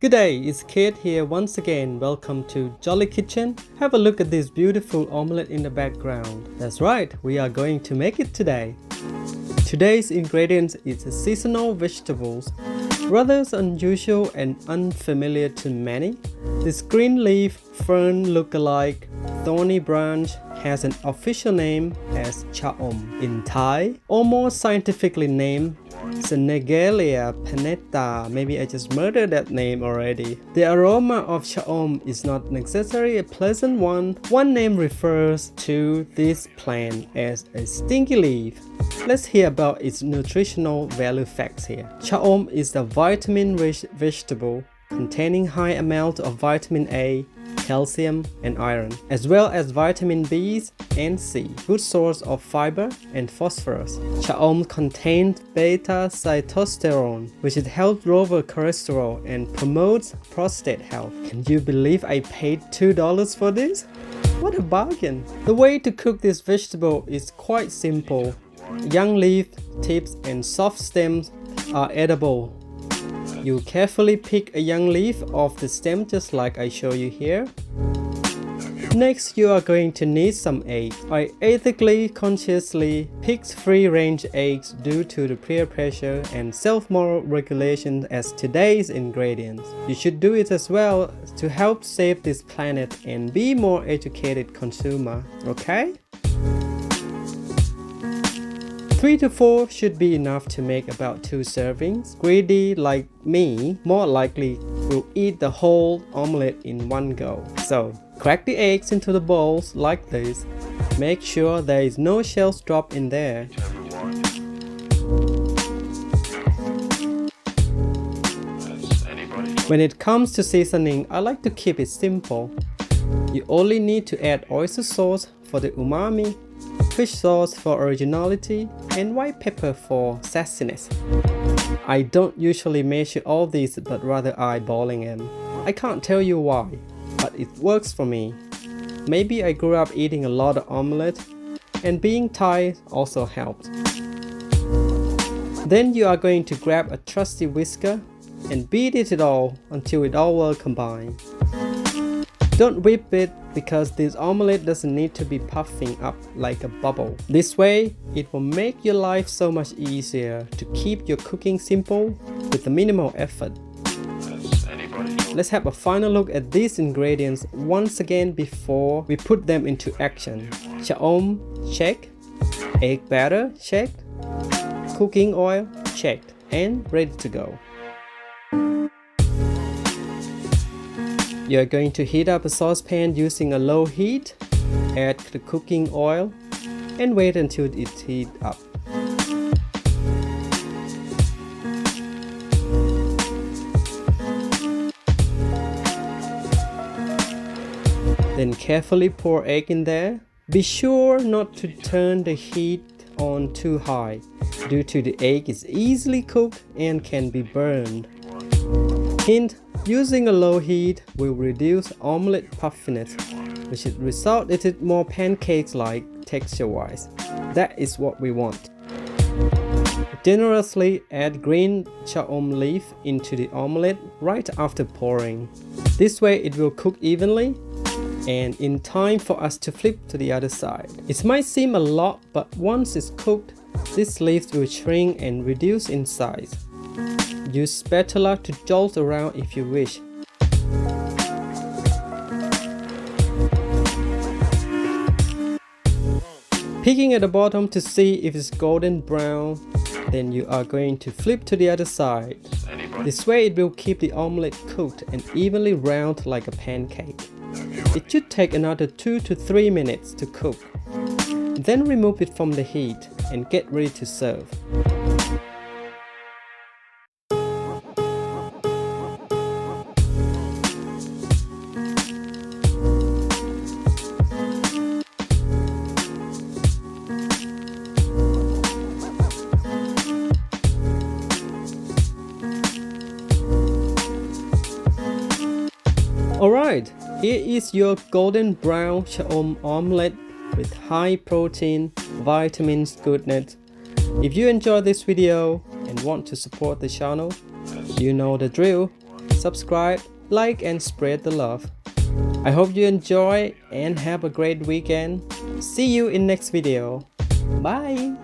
Good day, it's Kiet here once again. Welcome to Jolly Kitchen. Have a look at this beautiful omelette in the background. That's right, we are going to make it today. Today's ingredients is seasonal vegetables, rather unusual and unfamiliar to many. This green leaf fern lookalike thorny branch has an official name as Cha-om in Thai, or more scientifically named Senegalia pennata. Maybe I just murdered that name already. The aroma of cha-om is not necessarily a pleasant one. One name refers to this plant as a stinky leaf. Let's hear about its nutritional value facts here. Cha-om is a vitamin-rich vegetable containing high amounts of vitamin A, calcium and iron, as well as vitamin B and C, good source of fiber and phosphorus. Cha-om contains beta-sitosterone, which helps lower cholesterol and promotes prostate health. Can you believe I paid $2 for this? What a bargain! The way to cook this vegetable is quite simple. Young leaf, tips and soft stems are edible. You carefully pick a young leaf off the stem just like I show you here. Next, you are going to need some eggs. I ethically, consciously picked free-range eggs due to the peer pressure and self-moral regulation as today's ingredients. You should do it as well to help save this planet and be more educated consumer, okay? 3 to 4 should be enough to make about 2 servings. Greedy like me more likely will eat the whole omelette in one go. So crack the eggs into the bowls like this. Make sure there is no shells drop in there. When it comes to seasoning, I like to keep it simple. You only need to add oyster sauce for the umami, fish sauce for originality, and white pepper for sassiness. I don't usually measure all these but rather eyeballing them. I can't tell you why, but it works for me. Maybe I grew up eating a lot of omelette, and being Thai also helps. Then you are going to grab a trusty whisker and beat it all until it all well combined. Don't whip it because this omelette doesn't need to be puffing up like a bubble. This way, it will make your life so much easier to keep your cooking simple with the minimal effort. Let's have a final look at these ingredients once again before we put them into action. Cha-om, check. Egg batter, checked. Cooking oil, checked. And ready to go. You are going to heat up a saucepan using a low heat, add the cooking oil, and wait until it heats up. Then carefully pour egg in there. Be sure not to turn the heat on too high, due to the egg is easily cooked and can be burned. Hint: using a low heat will reduce omelette puffiness, which should result in more pancakes-like texture-wise. That is what we want. Generously add green cha-om leaf into the omelette right after pouring. This way it will cook evenly and in time for us to flip to the other side. It might seem a lot, but once it's cooked, these leaves will shrink and reduce in size. Use spatula to jolt around if you wish. Picking at the bottom to see if it's golden brown, then you are going to flip to the other side. This way it will keep the omelette cooked and evenly round like a pancake. It should take another 2 to 3 minutes to cook. Then remove it from the heat and get ready to serve. Alright, here is your golden brown cha-om omelette with high protein, vitamins, goodness. If you enjoyed this video and want to support the channel, you know the drill. subscribe, like, and spread the love. I hope you enjoy and have a great weekend. See you in next video. Bye.